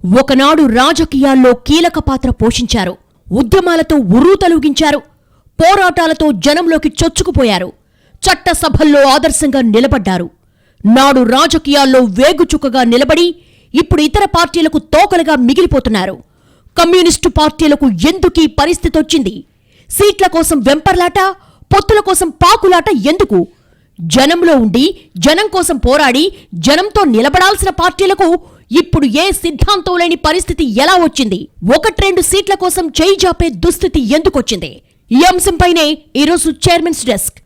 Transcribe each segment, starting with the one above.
ఒకనాడు రాజకీయాల్లో కీలక పాత్ర పోషించారు. ఉద్యమాలతో ఉర్రూతలూగించారు. పోరాటాలతో జనంలోకి చొచ్చుకుపోయారు. చట్టసభల్లో ఆదర్శంగా నిలబడ్డారు. నాడు రాజకీయాల్లో వేగుచుక్కగా నిలబడి ఇప్పుడు ఇతర పార్టీలకు తోకలుగా మిగిలిపోతున్నారు. కమ్యూనిస్టు పార్టీలకు ఎందుకీ పరిస్థితొచ్చింది? సీట్ల కోసం వెంపర్లాట, పొత్తుల కోసం పాకులాట ఎందుకు? జనంలో ఉండి జనం కోసం పోరాడి జనంతో నిలబడాల్సిన పార్టీలకు ఇప్పుడు ఏ సిద్ధాంతం లేని పరిస్థితి ఎలా వచ్చింది? 1-2 సీట్ల కోసం చేయి జాపే దుస్థితి ఎందుకొచ్చింది? ఈ అంశంపైనే ఈరోజు చైర్మన్స్ డెస్క్.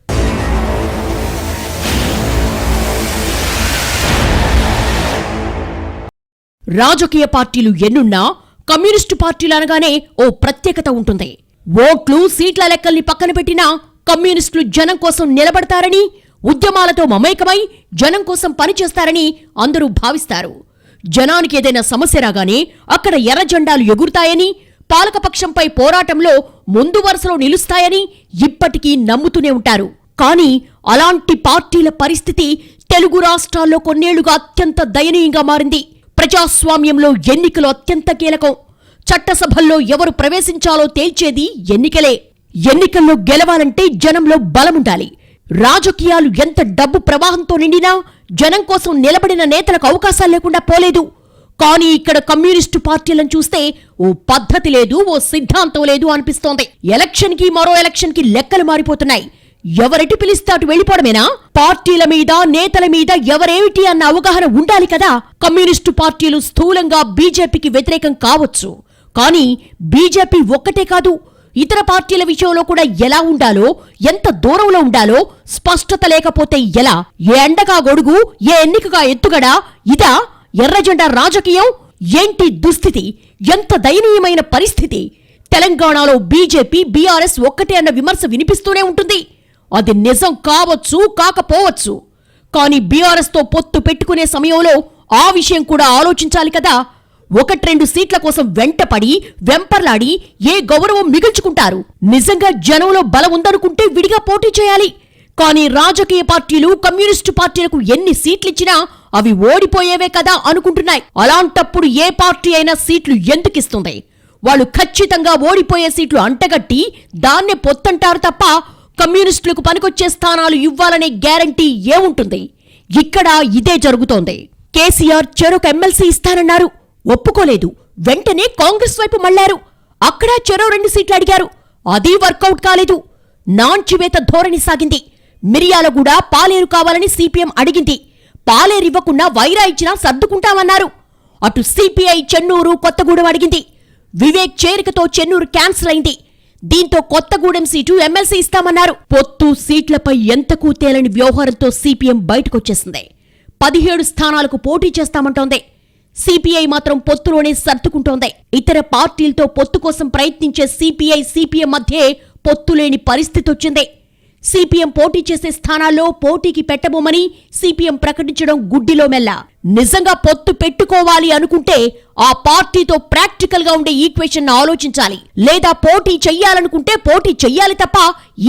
రాజకీయ పార్టీలు ఎన్నున్నా కమ్యూనిస్టు పార్టీలు అనగానే ఓ ప్రత్యేకత ఉంటుంది. ఓట్లు, సీట్ల లెక్కల్ని పక్కన పెట్టినా కమ్యూనిస్టులు జనం కోసం నిలబడతారని, ఉద్యమాలతో మమేకమై జనం కోసం పనిచేస్తారని అందరూ భావిస్తారు. జనానికి ఏదైనా సమస్య రాగానే అక్కడ ఎర్ర జెండాలు ఎగురుతాయని, పాలకపక్షంపై పోరాటంలో ముందు వరుసలో నిలుస్తాయని ఇప్పటికీ నమ్ముతూనే ఉంటారు. కానీ అలాంటి పార్టీల పరిస్థితి తెలుగు రాష్ట్రాల్లో కొన్నేళ్లుగా అత్యంత దయనీయంగా మారింది. ప్రజాస్వామ్యంలో ఎన్నికలు అత్యంత కీలకం. చట్టసభల్లో ఎవరు ప్రవేశించాలో తేల్చేది ఎన్నికలే. ఎన్నికల్లో గెలవాలంటే జనంలో బలముండాలి. రాజకీయాలు ఎంత డబ్బు ప్రవాహంతో నిండినా జనం కోసం నిలబడిన నేతలకు అవకాశాలు లేకుండా పోలేదు. కానీ ఇక్కడ కమ్యూనిస్టు పార్టీలను చూస్తే ఓ పద్ధతి లేదు, ఓ సిద్ధాంతం లేదు అనిపిస్తోంది. ఎలక్షన్కి మరో ఎలక్షన్కి లెక్కలు మారిపోతున్నాయి. ఎవరెటు పిలిస్తే అటు వెళ్ళిపోవడమేనా? పార్టీల మీద, నేతల మీద ఎవరేమిటి అన్న అవగాహన ఉండాలి కదా. కమ్యూనిస్టు పార్టీలు స్థూలంగా బీజేపీకి వ్యతిరేకం కావచ్చు, కానీ బీజేపీ ఒక్కటే కాదు, ఇతర పార్టీల విషయంలో కూడా ఎలా ఉండాలో, ఎంత దూరంలో ఉండాలో స్పష్టత లేకపోతే ఎలా? ఏ ఎండగా గొడుగు, ఏ ఎన్నికగా ఎత్తుగడా? ఇదా ఎర్రజెండా రాజకీయం? ఏంటి దుస్థితి? ఎంత దయనీయమైన పరిస్థితి! తెలంగాణలో బీజేపీ, బీఆర్ఎస్ ఒక్కటే అన్న విమర్శ వినిపిస్తూనే ఉంటుంది. అది నిజం కావచ్చు, కాకపోవచ్చు. కానీ బీఆర్ఎస్తో పొత్తు పెట్టుకునే సమయంలో ఆ విషయం కూడా ఆలోచించాలి కదా. 1-2 సీట్ల కోసం వెంటపడి వెంపర్లాడి ఏ గౌరవం మిగుల్చుకుంటారు? నిజంగా జనంలో బలం ఉందనుకుంటే విడిగా పోటీ చేయాలి. కానీ రాజకీయ పార్టీలు కమ్యూనిస్టు పార్టీలకు ఎన్ని సీట్లిచ్చినా అవి ఓడిపోయేవే కదా అనుకుంటున్నాయి. అలాంటప్పుడు ఏ పార్టీ అయినా సీట్లు ఎందుకిస్తుంది? వాళ్ళు ఖచ్చితంగా ఓడిపోయే సీట్లు అంటగట్టి దాన్నే పొత్తంటారు తప్ప కమ్యూనిస్టులకు పనికొచ్చే స్థానాలు ఇవ్వాలనే గ్యారంటీ ఏముంటుంది? ఇక్కడ ఇదే జరుగుతోంది. కేసీఆర్ చెరొక ఎమ్మెల్సీ ఇస్తానన్నారు, ఒప్పుకోలేదు. వెంటనే కాంగ్రెస్ వైపు మళ్లారు. అక్కడ చెరో 2 సీట్లు అడిగారు, అది వర్కౌట్ కాలేదు. నాంచివేత ధోరణి సాగింది. మిర్యాలగూడ, పాలేరు కావాలని సిపిఎం అడిగింది. పాలేరివ్వకుండా వైరా ఇచ్చినా సర్దుకుంటామన్నారు. అటు సిపిఐ చెన్నూరు, కొత్తగూడెం అడిగింది. వివేక్ చేరికతో చెన్నూరు క్యాన్సిల్ అయింది. దీంతో కొత్తగూడెం సీటు ఎమ్మెల్సీ ఇస్తామన్నారు. పొత్తు సీట్లపై ఎంతకూ తేలని వ్యవహారంతో సిపిఎం బయటకొచ్చేసింది. 17 స్థానాలకు పోటీ చేస్తామంటోంది. సిపిఐ మాత్రం పొత్తులోనే సర్దుకుంటోంది. ఇతర పార్టీలతో పొత్తు కోసం ప్రయత్నించే సిపిఐ, సిపిఎం మధ్యే పొత్తులేని పరిస్థితి వచ్చింది. సిపిఎం పోటీ చేసే స్థానాల్లో పోటీకి పెట్టబోమని సిపిఎం ప్రకటించడం గుడ్డిలో మెల్ల. నిజంగా పొత్తు పెట్టుకోవాలి అనుకుంటే ఆ పార్టీతో ప్రాక్టికల్ గా ఉండే ఈక్వేషన్ ఆలోచించాలి. లేదా పోటీ చెయ్యాలనుకుంటే పోటీ చెయ్యాలి తప్ప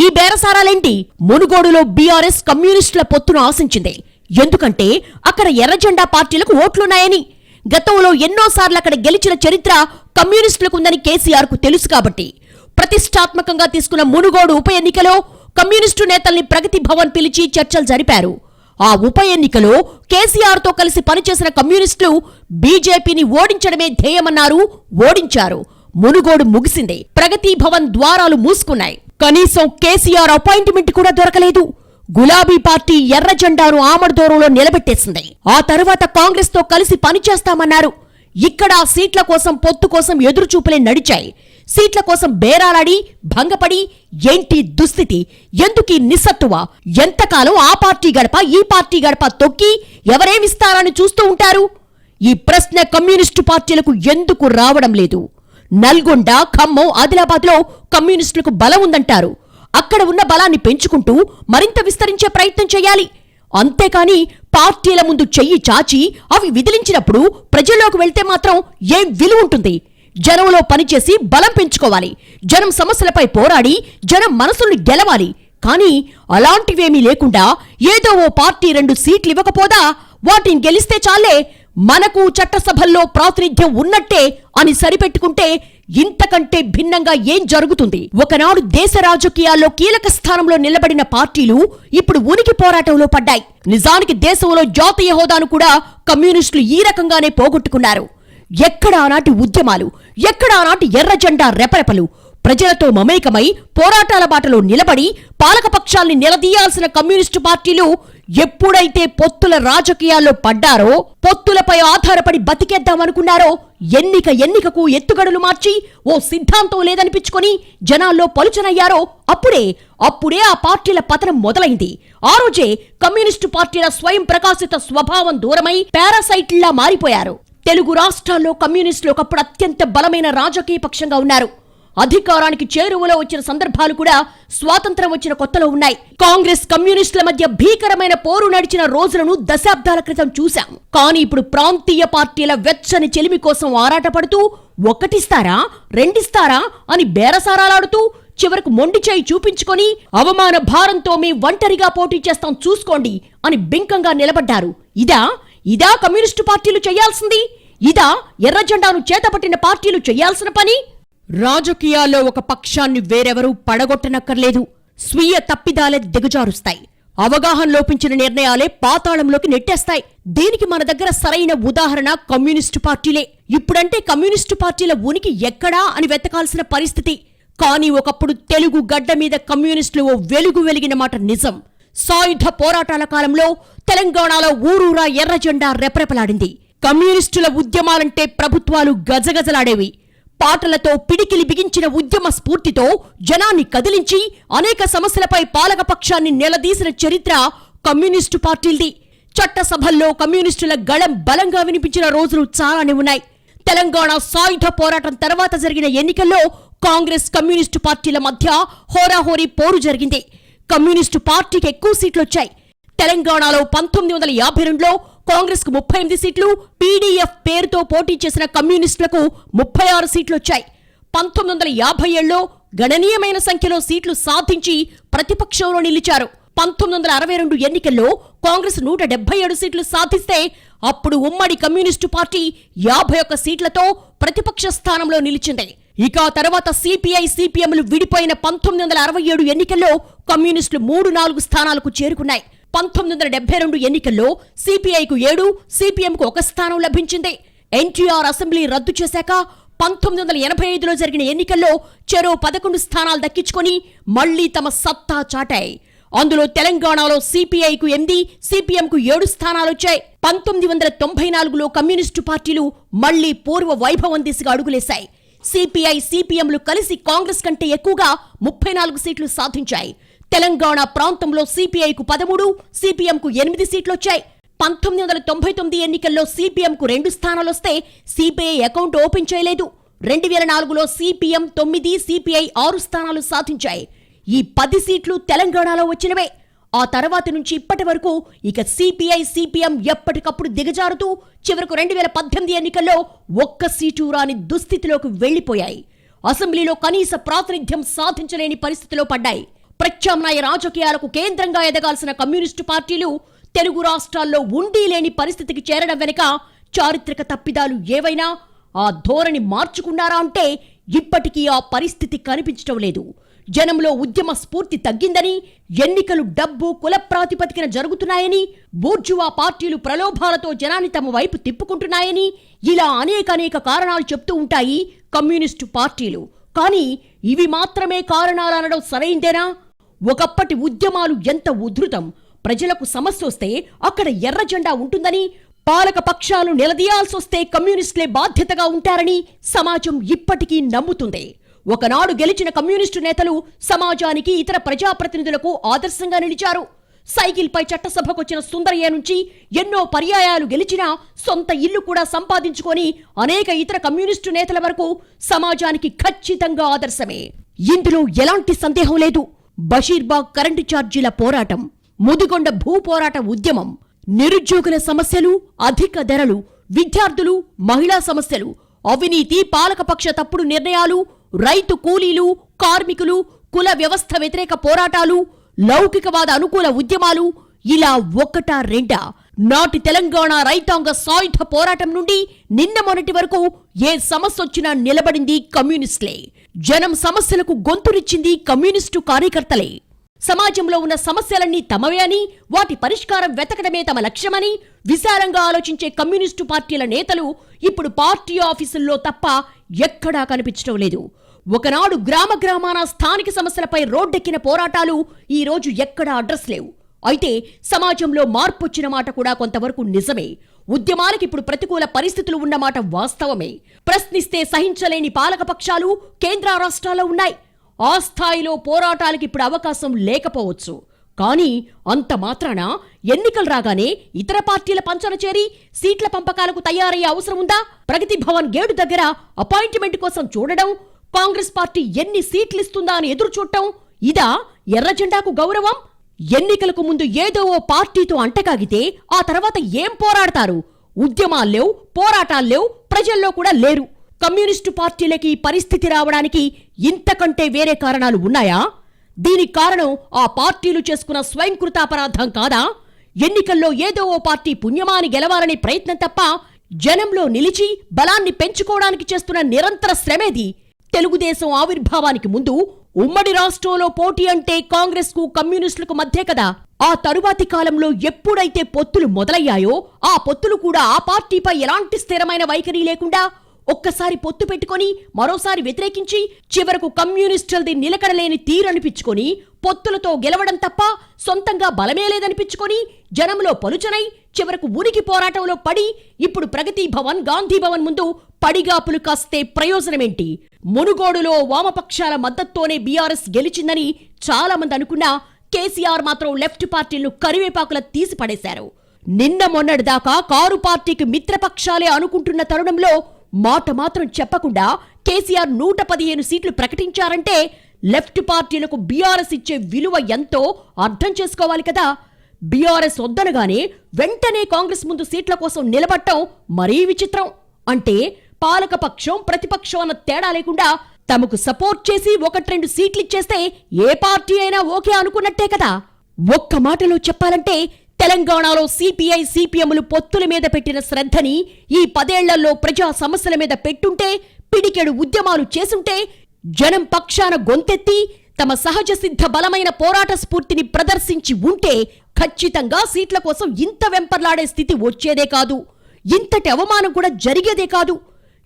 ఈ బేరసారాలేంటి? మునుగోడులో బీఆర్ఎస్ కమ్యూనిస్టుల పొత్తును ఆశించింది. ఎందుకంటే అక్కడ ఎర్రజెండా పార్టీలకు ఓట్లున్నాయని. గతంలో ఎన్నోసార్లు అక్కడ గెలిచిన చరిత్ర కమ్యూనిస్టులకుందని కేసీఆర్ కు తెలుసు కాబట్టి. ప్రతిష్టాత్మకంగా తీసుకున్న మునుగోడు ఉప ఎన్నికలో కమ్యూనిస్టు నేతల్ని ప్రగతి భవన్ పిలిచి చర్చలు జరిపారు. ఆ ఉప ఎన్నికలో కేసీఆర్ తో కలిసి పనిచేసిన కమ్యూనిస్టులు బీజేపీని ఓడించడమే ధ్యేయమన్నారు, ఓడించారు. మునుగోడు ముగిసింది. ప్రగతి భవన్ ద్వారాలు మూసుకున్నాయి. కనీసం కేసీఆర్ అపాయింట్మెంట్ కూడా దొరకలేదు. గులాబీ పార్టీ ఎర్ర జెండాను ఆమడదూరంలో నిలబెట్టేసింది. ఆ తరువాత కాంగ్రెస్ తో కలిసి పనిచేస్తామన్నారు. ఇక్కడ సీట్ల కోసం, పొత్తు కోసం ఎదురుచూపులే నడిచాయి. సీట్ల కోసం బేరాలాడి భంగపడి ఏంటి దుస్థితి? ఎందుకీ నిస్సత్తువ? ఎంతకాలం ఆ పార్టీ గడప, ఈ పార్టీ గడప తొక్కి ఎవరేమిస్తారని చూస్తూ ఉంటారు? ఈ ప్రశ్న కమ్యూనిస్టు పార్టీలకు ఎందుకు రావడం లేదు? నల్గొండ, ఖమ్మం, ఆదిలాబాద్లో కమ్యూనిస్టులకు బలం ఉందంటారు. అక్కడ ఉన్న బలాన్ని పెంచుకుంటూ మరింత విస్తరించే ప్రయత్నం చేయాలి. అంతేకాని పార్టీల ముందు చెయ్యి చాచి అవి విదిలించినప్పుడు ప్రజల్లోకి వెళ్తే మాత్రం ఏం విలువ ఉంటుంది? జనంలో పనిచేసి బలం పెంచుకోవాలి. జనం సమస్యలపై పోరాడి జనం మనసుల్ని గెలవాలి. కానీ అలాంటివేమీ లేకుండా ఏదో ఓ పార్టీ 2 సీట్లు ఇవ్వకపోదా వాటిని గెలిస్తే చాలే మనకు చట్టసభల్లో ప్రాతినిధ్యం ఉన్నట్టే అని సరిపెట్టుకుంటే ఇంతకంటే భిన్నంగా ఏం జరుగుతుంది? ఒకనాడు దేశ రాజకీయాల్లో కీలక స్థానంలో నిలబడిన పార్టీలు ఇప్పుడు ఉనికి పోరాటంలో పడ్డాయి. నిజానికి దేశంలో జాతీయ హోదాను కూడా కమ్యూనిస్టులు ఈ రకంగానే పోగొట్టుకున్నారు. ఎక్కడ ఆనాటి ఉద్యమాలు, ఎక్కడ ఆనాటి ఎర్ర జెండా రెపరెపలు, ప్రజలతో మమేకమై పోరాటాల బాటలో నిలబడి పాలకపక్షాల్ని నిలదీయాల్సిన కమ్యూనిస్టు పార్టీలు ఎప్పుడైతే పొత్తుల రాజకీయాల్లో పడ్డారో, పొత్తులపై ఆధారపడి బతికేద్దామనుకున్నారో, ఎన్నికకు ఎత్తుగడలు మార్చి ఓ సిద్ధాంతం లేదనిపించుకొని జనాల్లో పలుచనయ్యారో అప్పుడే ఆ పార్టీల పతనం మొదలైంది. ఆ రోజే కమ్యూనిస్టు పార్టీల స్వయం ప్రకాశిత స్వభావం దూరమై పారాసైట్లా మారిపోయారు. తెలుగు రాష్ట్రాల్లో కమ్యూనిస్టులు ఒకప్పుడు అత్యంత బలమైన రాజకీయ పక్షంగా ఉన్నారు. అధికారానికి చేరువలో వచ్చిన సందర్భాలు కూడా స్వాతంత్రం వచ్చిన కొత్తలో ఉన్నాయి. కాంగ్రెస్ కమ్యూనిస్టుల మధ్య భీకరమైన పోరు నడిచిన రోజులను దశాబ్దాల క్రితం చూశాం. కానీ ఇప్పుడు ప్రాంతీయ పార్టీల వెచ్చని చెలిమి కోసం ఆరాటపడుతూ ఒకటిస్తారా రెండిస్తారా అని బేరసారాలాడుతూ చివరకు మొండి చేయి చూపించుకొని అవమాన భారంతో మేం ఒంటరిగా పోటీ చేస్తాం చూసుకోండి అని బింకంగా నిలబడ్డారు. ఇదా కమ్యూనిస్టు పార్టీలు చేయాల్సింది? ఇదా ఎర్ర జెండాను చేతపట్టిన పార్టీలు చేయాల్సిన పని? రాజకీయాల్లో ఒక పక్షాన్ని వేరెవరూ పడగొట్టనక్కర్లేదు. స్వీయ తప్పిదాలే దిగజారుస్తాయి. అవగాహన లోపించిన నిర్ణయాలే పాతాళంలోకి నెట్టేస్తాయి. దీనికి మన దగ్గర సరైన ఉదాహరణ కమ్యూనిస్టు పార్టీలే. ఇప్పుడంటే కమ్యూనిస్టు పార్టీల ఉనికి ఎక్కడా అని వెతకాల్సిన పరిస్థితి. కానీ ఒకప్పుడు తెలుగు గడ్డ మీద కమ్యూనిస్టులు ఓ వెలుగు వెలిగిన మాట నిజం. సాయుధ పోరాటాల కాలంలో తెలంగాణలో ఊరూరా ఎర్ర జెండా రెపరెపలాడింది. కమ్యూనిస్టుల ఉద్యమాలంటే ప్రభుత్వాలు గజగజలాడేవి. పాటలతో పిడికిలి బిగించిన ఉద్యమ స్ఫూర్తితో జనాన్ని కదిలించి అనేక సమస్యలపై పాలకపక్షాన్ని నిలదీసిన చరిత్ర కమ్యూనిస్టు పార్టీలది. చట్టసభల్లో కమ్యూనిస్టుల గళం బలంగా వినిపించిన రోజులు చాలానే ఉన్నాయి. తెలంగాణ సాయుధ పోరాటం తర్వాత జరిగిన ఎన్నికల్లో కాంగ్రెస్ కమ్యూనిస్టు పార్టీల మధ్య హోరాహోరీ పోరు జరిగింది. కమ్యూనిస్టు పార్టీకి ఎక్కువ సీట్లొచ్చాయి. తెలంగాణలో 1952లో కాంగ్రెస్ కు 38 సీట్లు, పీడీఎఫ్ పేరుతో పోటీ చేసిన కమ్యూనిస్టులకు 36 సీట్లొచ్చాయి. 1957లో గణనీయమైన సంఖ్యలో సీట్లు సాధించి ప్రతిపక్షంలో నిలిచారు. 1962 ఎన్నికల్లో కాంగ్రెస్ 177 సీట్లు సాధిస్తే అప్పుడు ఉమ్మడి కమ్యూనిస్టు పార్టీ 51 సీట్లతో ప్రతిపక్ష స్థానంలో నిలిచింది. ఇక తర్వాత సిపిఐ, సిపిఎంలు విడిపోయిన 1967 ఎన్నికల్లో కమ్యూనిస్టులు 3-4 స్థానాలకు చేరుకున్నాయి. 1972 ఎన్నికల్లో సిపిఐకు 7, సిపిఎంకు 1 స్థానం లభించింది. ఎన్టీఆర్ అసెంబ్లీ రద్దు చేశాక 1985లో జరిగిన ఎన్నికల్లో చెరో 11 స్థానాలు దక్కించుకొని మళ్లీ తమ సత్తా చాటాయి. అందులో తెలంగాణలో సిపిఐకు 8, సిపిఎంకు 7 స్థానాలొచ్చాయి. 1994లో కమ్యూనిస్టు పార్టీలు మళ్లీ పూర్వ వైభవం దిశగా అడుగులేశాయి. సిపిఐ, సిపిఎంలు కలిసి కాంగ్రెస్ కంటే ఎక్కువగా 34 సీట్లు సాధించాయి. తెలంగాణ ప్రాంతంలో సిపిఐకు 13, సిపిఎంకు 8 సీట్లొచ్చాయి. 1999 ఎన్నికల్లో సిపిఎంకు 2 స్థానాలొస్తే సిపిఐ అకౌంట్ ఓపెన్ చేయలేదు. 2004లో సిపిఎం 9, సిపిఐ 6 స్థానాలు సాధించాయి. ఈ 10 సీట్లు తెలంగాణలో వచ్చినవే. ఆ తర్వాత నుంచి ఇప్పటి వరకు ఇక సిపిఐ, సిపిఎం ఎప్పటికప్పుడు దిగజారుతూ చివరకు 2018 ఎన్నికల్లో 1 సీటు రాని దుస్థితిలోకి వెళ్లిపోయాయి. అసెంబ్లీలో కనీస ప్రాతినిధ్యం సాధించలేని పరిస్థితిలో పడ్డాయి. ప్రత్యామ్నాయ రాజకీయాలకు కేంద్రంగా ఎదగాల్సిన కమ్యూనిస్టు పార్టీలు తెలుగు రాష్ట్రాల్లో ఉండి లేని పరిస్థితికి చేరడం వెనుక చారిత్రక తప్పిదాలు ఏవైనా ఆ ధోరణి మార్చుకున్నారా అంటే ఇప్పటికీ ఆ పరిస్థితి కనిపించడం లేదు. జనంలో ఉద్యమ స్ఫూర్తి తగ్గిందని, ఎన్నికలు డబ్బు, కుల ప్రాతిపదికన జరుగుతున్నాయని, బూర్జువా పార్టీలు ప్రలోభాలతో జనాన్ని తమ వైపు తిప్పుకుంటున్నాయని ఇలా అనేక కారణాలు చెప్తూ ఉంటాయి కమ్యూనిస్టు పార్టీలు. కానీ ఇవి మాత్రమే కారణాలనడం సరైందేనా? ఒకప్పటి ఉద్యమాలు ఎంత ఉధృతం, ప్రజలకు సమస్య వస్తే అక్కడ ఎర్ర జెండా ఉంటుందని, పాలక పక్షాలు నిలదీయాల్సొస్తే కమ్యూనిస్టులే బాధ్యతగా ఉంటారని సమాజం ఇప్పటికీ నమ్ముతుంది. ఒకనాడు గెలిచిన కమ్యూనిస్టు నేతలు సమాజానికి, ఇతర ప్రజాప్రతినిధులకు ఆదర్శంగా నిలిచారు. సైకిల్పై చట్టసభకొచ్చిన సుందరయ్య నుంచి ఎన్నో పర్యాయాలు గెలిచినా సొంత ఇల్లు కూడా సంపాదించుకొని అనేక ఇతర కమ్యూనిస్టు నేతల వరకు సమాజానికి ఖచ్చితంగా ఆదర్శమే. ఇందులో ఎలాంటి సందేహం లేదు. బషీర్బాగ్ కరెంటు ఛార్జీల పోరాటం, ముదిగొండ భూ పోరాట ఉద్యమం, నిరుద్యోగుల సమస్యలు, అధిక ధరలు, విద్యార్థులు, మహిళా సమస్యలు, అవినీతి, పాలకపక్ష తప్పుడు నిర్ణయాలు, రైతు కూలీలు, కార్మికులు, కుల వ్యవస్థ వ్యతిరేక పోరాటాలు, లౌకికవాద అనుకూల ఉద్యమాలు, ఇలా 1, 2 నాటి తెలంగాణ రైతాంగ సాయుధ పోరాటం నుండి నిన్న మొన్నటి వరకు ఏ సమస్య వచ్చినా నిలబడింది కమ్యూనిస్టులే. జనం సమస్యలకు గొంతునిచ్చింది కమ్యూనిస్టు కార్యకర్తలే. సమాజంలో ఉన్న సమస్యలన్నీ తమవే అని, వాటి పరిష్కారం వెతకడమే తమ లక్ష్యమని విశాలంగా ఆలోచించే కమ్యూనిస్టు పార్టీల నేతలు ఇప్పుడు పార్టీ ఆఫీసుల్లో తప్ప ఎక్కడా కనిపించడం లేదు. ఒకనాడు గ్రామ గ్రామాన స్థానిక సమస్యలపై రోడ్డెక్కిన పోరాటాలు ఈ రోజు ఎక్కడా అడ్రస్ లేవు. అయితే సమాజంలో మార్పు వచ్చిన మాట కూడా కొంతవరకు నిజమే. ఉద్యమాలకు ఇప్పుడు ప్రతికూల పరిస్థితులు ఉన్నమాట వాస్తవమే. ప్రశ్నిస్తే సహించలేని పాలకపక్షాలు కేంద్ర రాష్ట్రాల్లో ఉన్నాయి. ఆ స్థాయిలో పోరాటాలకు ఇప్పుడు అవకాశం లేకపోవచ్చు. కానీ అంత మాత్రాన ఎన్నికలు రాగానే ఇతర పార్టీల పంచన చేరి సీట్ల పంపకాలకు తయారయ్యే అవసరం ఉందా? ప్రగతి భవన్ గేటు దగ్గర అపాయింట్మెంట్ కోసం చూడడం, కాంగ్రెస్ పార్టీ ఎన్ని సీట్లిస్తుందా అని ఎదురు చూడటం, ఇదా ఎర్రజెండాకు గౌరవం? ఎన్నికలకు ముందు ఏదో ఓ పార్టీతో అంటకాగితే ఆ తర్వాత ఏం పోరాడతారు? ఉద్యమాల్లేవు, పోరాటాల్లేవు, ప్రజల్లో కూడా లేరు. కమ్యూనిస్టు పార్టీలకి పరిస్థితి రావడానికి ఇంతకంటే వేరే కారణాలు ఉన్నాయా? దీనికి కారణం ఆ పార్టీలు చేసుకున్న స్వయంకృతాపరాధం కాదా? ఎన్నికల్లో ఏదో ఓ పార్టీ పుణ్యమాని గెలవాలనే ప్రయత్నం తప్ప జనంలో నిలిచి బలాన్ని పెంచుకోవడానికి చేస్తున్న నిరంతర శ్రమేది. తెలుగుదేశం ఆవిర్భావానికి ముందు ఉమ్మడి రాష్ట్రంలో పోటీ అంటే కాంగ్రెస్ కు కమ్యూనిస్టులకు మధ్య కదా. ఆ తరువాతి కాలంలో ఎప్పుడైతే పొత్తులు మొదలయ్యాయో ఆ పొత్తులు కూడా ఆ పార్టీపై ఎలాంటి స్థిరమైన వైఖరి లేకుండా ఒక్కసారి పొత్తు పెట్టుకొని మరోసారి వ్యతిరేకించి చివరకు కమ్యూనిస్టులది నిలకడలేని తీరనిపించుకొని పొత్తులతో గెలవడం తప్ప సొంతంగా బలమే లేదనిపించుకొని జనంలో పలుచనై చివరకు ఉనికి పోరాటంలో పడి ఇప్పుడు ప్రగతి భవన్, గాంధీ భవన్ ముందు పడిగాపులు కాస్తే ప్రయోజనమేంటి? మునుగోడులో వామపక్షాల మద్దతుతోనే బీఆర్ఎస్ గెలిచిందని చాలా మంది అనుకున్నా కేసీఆర్ మాత్రం లెఫ్ట్ పార్టీలను కరివేపాకుల తీసి పడేశారు. నిన్న మొన్నటిదాకా కారు పార్టీకి మిత్రపక్షాలే అనుకుంటున్న తరుణంలో మాట మాత్రం చెప్పకుండా కేసీఆర్ 115 సీట్లు ప్రకటించారంటే లెఫ్ట్ పార్టీలకు బీఆర్ఎస్ ఇచ్చే విలువ ఎంతో అర్థం చేసుకోవాలి కదా. బీఆర్ఎస్ వద్దనగానే వెంటనే కాంగ్రెస్ ముందు సీట్ల కోసం నిలబడటం మరీ విచిత్రం. అంటే పాలకపక్షం ప్రతిపక్షం అన్న తేడా లేకుండా తమకు సపోర్ట్ చేసి 1-2 సీట్లిచ్చేస్తే ఏ పార్టీ అయినా ఓకే అనుకున్నట్టే కదా. ఒక్క మాటలో చెప్పాలంటే తెలంగాణలో సిపిఐ, సిపిఎంలు పొత్తుల మీద పెట్టిన శ్రద్ధని ఈ 10 ఏళ్లలో ప్రజా సమస్యల మీద పెట్టుంటే, పిడికెడు ఉద్యమాలు చేసుంటే, జనం పక్షాన గొంతెత్తి తమ సహజ సిద్ధ బలమైన పోరాట స్ఫూర్తిని ప్రదర్శించి ఉంటే ఖచ్చితంగా సీట్ల కోసం ఇంత వెంపర్లాడే స్థితి వచ్చేదే కాదు. ఇంతటి అవమానం కూడా జరిగేదే కాదు.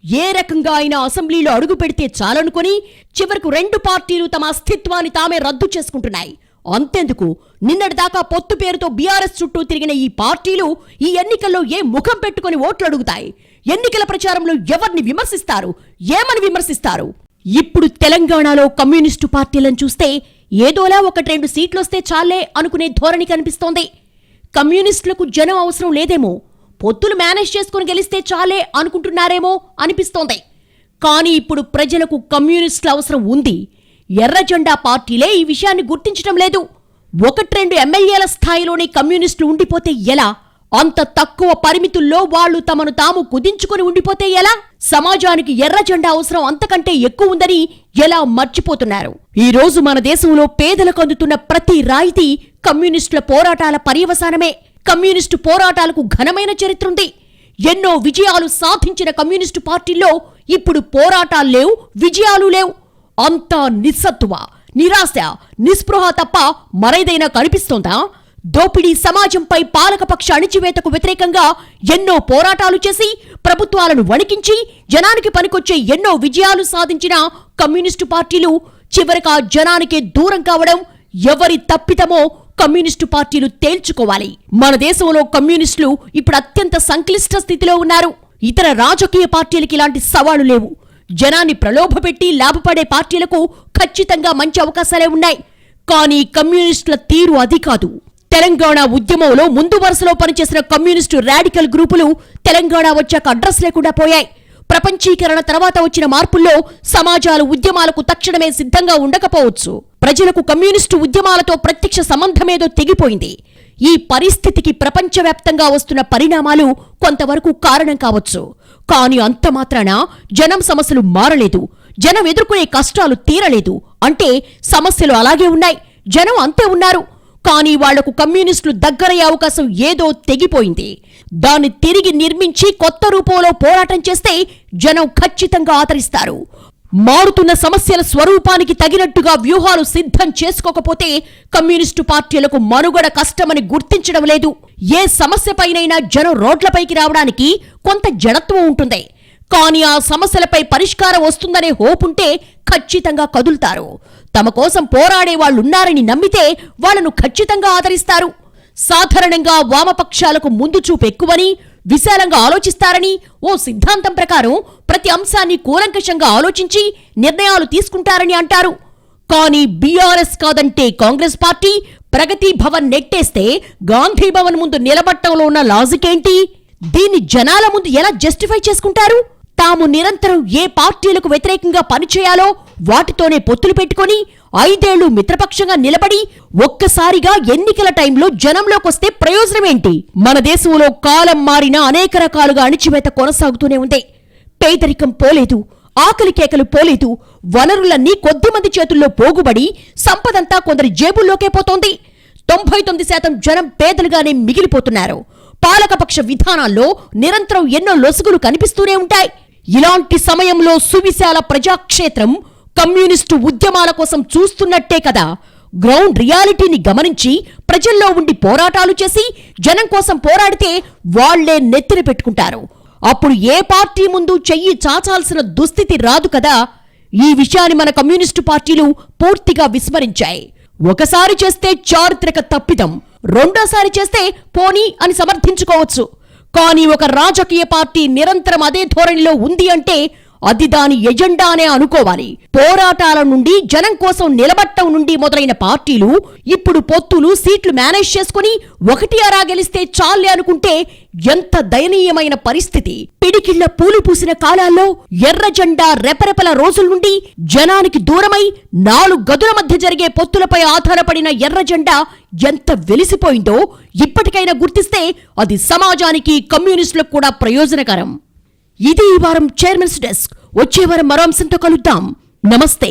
ఏ రకంగా అయినా అసెంబ్లీలో అడుగు పెడితే చాలనుకొని చివరకు 2 పార్టీలు తమ అస్తిత్వాన్ని తామే రద్దు చేసుకుంటున్నాయి. అంతెందుకు, నిన్నటిదాకా పొత్తు పేరుతో బీఆర్ఎస్ చుట్టూ తిరిగిన ఈ పార్టీలు ఈ ఎన్నికల్లో ఏ ముఖం పెట్టుకుని ఓట్లు అడుగుతాయి? ఎన్నికల ప్రచారంలో ఎవరిని విమర్శిస్తారు? ఏమని విమర్శిస్తారు? ఇప్పుడు తెలంగాణలో కమ్యూనిస్టు పార్టీలను చూస్తే ఏదోలా 1-2 సీట్లొస్తే చాలే అనుకునే ధోరణి కనిపిస్తోంది. కమ్యూనిస్టులకు జనం అవసరం లేదేమో, పొత్తులు మేనేజ్ చేసుకుని గెలిస్తే చాలే అనుకుంటున్నారేమో అనిపిస్తోంది. కానీ ఇప్పుడు ప్రజలకు కమ్యూనిస్టుల అవసరం ఉంది. ఎర్రజెండా పార్టీలే ఈ విషయాన్ని గుర్తించడం లేదు. 1-2 ఎమ్మెల్యేల స్థాయిలోనే కమ్యూనిస్టులు ఉండిపోతే ఎలా? అంత తక్కువ పరిమితుల్లో వాళ్లు తమను తాము కుదించుకుని ఉండిపోతే ఎలా? సమాజానికి ఎర్రజెండా అవసరం అంతకంటే ఎక్కువ ఉందని ఎలా మర్చిపోతున్నారు? ఈ రోజు మన దేశంలో పేదలకు అందుతున్న ప్రతి రాయితీ కమ్యూనిస్టుల పోరాటాల పర్యవసానమే. కమ్యూనిస్టు పోరాటాలకు ఘనమైన చరిత్ర ఉంది. ఎన్నో విజయాలు సాధించిన కమ్యూనిస్టు పార్టీల్లో ఇప్పుడు పోరాటాలు లేవు, విజయాలు లేవు. అంతా నిస్సత్తువ, నిరాశ, నిస్పృహ తప్ప మరేదైనా కనిపిస్తోందా? దోపిడీ సమాజంపై పాలకపక్ష అణిచివేతకు వ్యతిరేకంగా ఎన్నో పోరాటాలు చేసి ప్రభుత్వాలను వణికించి జనానికి పనికొచ్చే ఎన్నో విజయాలు సాధించిన కమ్యూనిస్టు పార్టీలు చివరిగా జనానికే దూరం కావడం ఎవరి తప్పిదమో కమ్యూనిస్టు పార్టీలు తేల్చుకోవాలి. మన దేశంలో కమ్యూనిస్టులు ఇప్పుడు అత్యంత సంక్లిష్ట స్థితిలో ఉన్నారు. ఇతర రాజకీయ పార్టీలకి ఇలాంటి సవాళ్లు లేవు. జనాన్ని ప్రలోభపెట్టి లాభపడే పార్టీలకు ఖచ్చితంగా మంచి అవకాశాలే ఉన్నాయి. కానీ కమ్యూనిస్టుల తీరు అది కాదు. తెలంగాణ ఉద్యమంలో ముందు వరుసలో పనిచేసిన కమ్యూనిస్టు రాడికల్ గ్రూపులు తెలంగాణ వచ్చాక అడ్రస్ లేకుండా పోయాయి. ప్రపంచీకరణ తర్వాత వచ్చిన మార్పుల్లో సమాజాలు ఉద్యమాలకు తక్షణమే సిద్ధంగా ఉండకపోవచ్చు. ప్రజలకు కమ్యూనిస్టు ఉద్యమాలతో ప్రత్యక్ష సంబంధమేదో తెగిపోయింది. ఈ పరిస్థితికి ప్రపంచవ్యాప్తంగా వస్తున్న పరిణామాలు కొంతవరకు కారణం కావచ్చు. కానీ అంత మాత్రాన జనం సమస్యలు మారలేదు, జనం ఎదుర్కొనే కష్టాలు తీరలేదు అంటే సమస్యలు అలాగే ఉన్నాయి, జనం అంతే ఉన్నారు. కానీ వాళ్లకు కమ్యూనిస్టులు దగ్గరయ్యే అవకాశం ఏదో తెగిపోయింది. దాన్ని తిరిగి నిర్మించి కొత్త రూపంలో పోరాటం చేస్తే జనం ఖచ్చితంగా ఆదరిస్తారు. మారుతున్న సమస్యల స్వరూపానికి తగినట్టుగా వ్యూహాలు సిద్ధం చేసుకోకపోతే కమ్యూనిస్టు పార్టీలకు మనుగడ కష్టమని గుర్తించడం లేదు. ఏ సమస్యపైనైనా జనం రోడ్లపైకి రావడానికి కొంత జడత్వం ఉంటుంది. కానీ ఆ సమస్యలపై పరిష్కారం వస్తుందనే హోపుంటే ఖచ్చితంగా కదులుతారు. తమ కోసం పోరాడే వాళ్లున్నారని నమ్మితే వాళ్లను ఖచ్చితంగా ఆదరిస్తారు. సాధారణంగా వామపక్షాలకు ముందు చూపు ఎక్కువని, విశాలంగా ఆలోచిస్తారని, ఓ సిద్ధాంతం ప్రకారం ప్రతి అంశాన్ని కూలంకషంగా ఆలోచించి నిర్ణయాలు తీసుకుంటారని అంటారు. కానీ బీఆర్ఎస్ కాదంటే కాంగ్రెస్ పార్టీ, ప్రగతి భవన్ నెట్టేస్తే గాంధీ భవన్ ముందు నిలబట్టంలో ఉన్న లాజిక్ ఏంటి? దీన్ని జనాల ముందు ఎలా జస్టిఫై చేసుకుంటారు? తాము నిరంతరం ఏ పార్టీలకు వ్యతిరేకంగా పనిచేయాలో వాటితోనే పొత్తులు పెట్టుకుని 5 ఏళ్లు మిత్రపక్షంగా నిలబడి ఒక్కసారిగా ఎన్నికల టైంలో జనంలోకొస్తే ప్రయోజనమేంటి? మన దేశంలో కాలం మారినా అనేక రకాలుగా అణిచివేత కొనసాగుతూనే ఉంది. పేదరికం పోలేదు, ఆకలి కేకలు పోలేదు, వనరులన్నీ కొద్దిమంది చేతుల్లో పోగుబడి సంపదంతా కొందరి జేబుల్లోకే పోతోంది. 99% జనం పేదలుగానే మిగిలిపోతున్నారు. పాలకపక్ష విధానాల్లో నిరంతరం ఎన్నో లొసుగులు కనిపిస్తూనే ఉంటాయి. ఇలాంటి సమయంలో సువిశాల ప్రజాక్షేత్రం కమ్యూనిస్టు ఉద్యమాల కోసం చూస్తున్నట్టే కదా. గ్రౌండ్ రియాలిటీని గమనించి ప్రజల్లో ఉండి పోరాటాలు చేసి జనం కోసం పోరాడితే వాళ్లే నెత్తిన పెట్టుకుంటారు. అప్పుడు ఏ పార్టీ ముందు చెయ్యి చాచాల్సిన దుస్థితి రాదు కదా. ఈ విషయాన్ని మన కమ్యూనిస్టు పార్టీలు పూర్తిగా విస్మరించాయి. ఒకసారి చేస్తే చారిత్రక తప్పిదం, రెండోసారి చేస్తే పోనీ అని సమర్థించుకోవచ్చు. కానీ ఒక రాజకీయ పార్టీ నిరంతరం అదే ధోరణిలో ఉంది అంటే అది దాని ఎజెండానే అనుకోవాలి. పోరాటాల నుండి, జనం కోసం నిలబట్టం నుండి మొదలైన పార్టీలు ఇప్పుడు పొత్తులు, సీట్లు మేనేజ్ చేసుకుని 1 గెలిస్తే చాలే అనుకుంటే ఎంత దయనీయమైన పరిస్థితి. పిడికిళ్ల పూలు పూసిన కాలాల్లో ఎర్ర జెండా రెపరెపల రోజుల నుండి జనానికి దూరమై 4 గదుల మధ్య జరిగే పొత్తులపై ఆధారపడిన ఎర్ర జెండా ఎంత వెలిసిపోయిందో ఇప్పటికైనా గుర్తిస్తే అది సమాజానికి, కమ్యూనిస్టులకు కూడా ప్రయోజనకరం. ఇది ఈ వారం చైర్మన్స్ డెస్క్. వచ్చే వారం మరో అంశంతో కలుద్దాం. నమస్తే.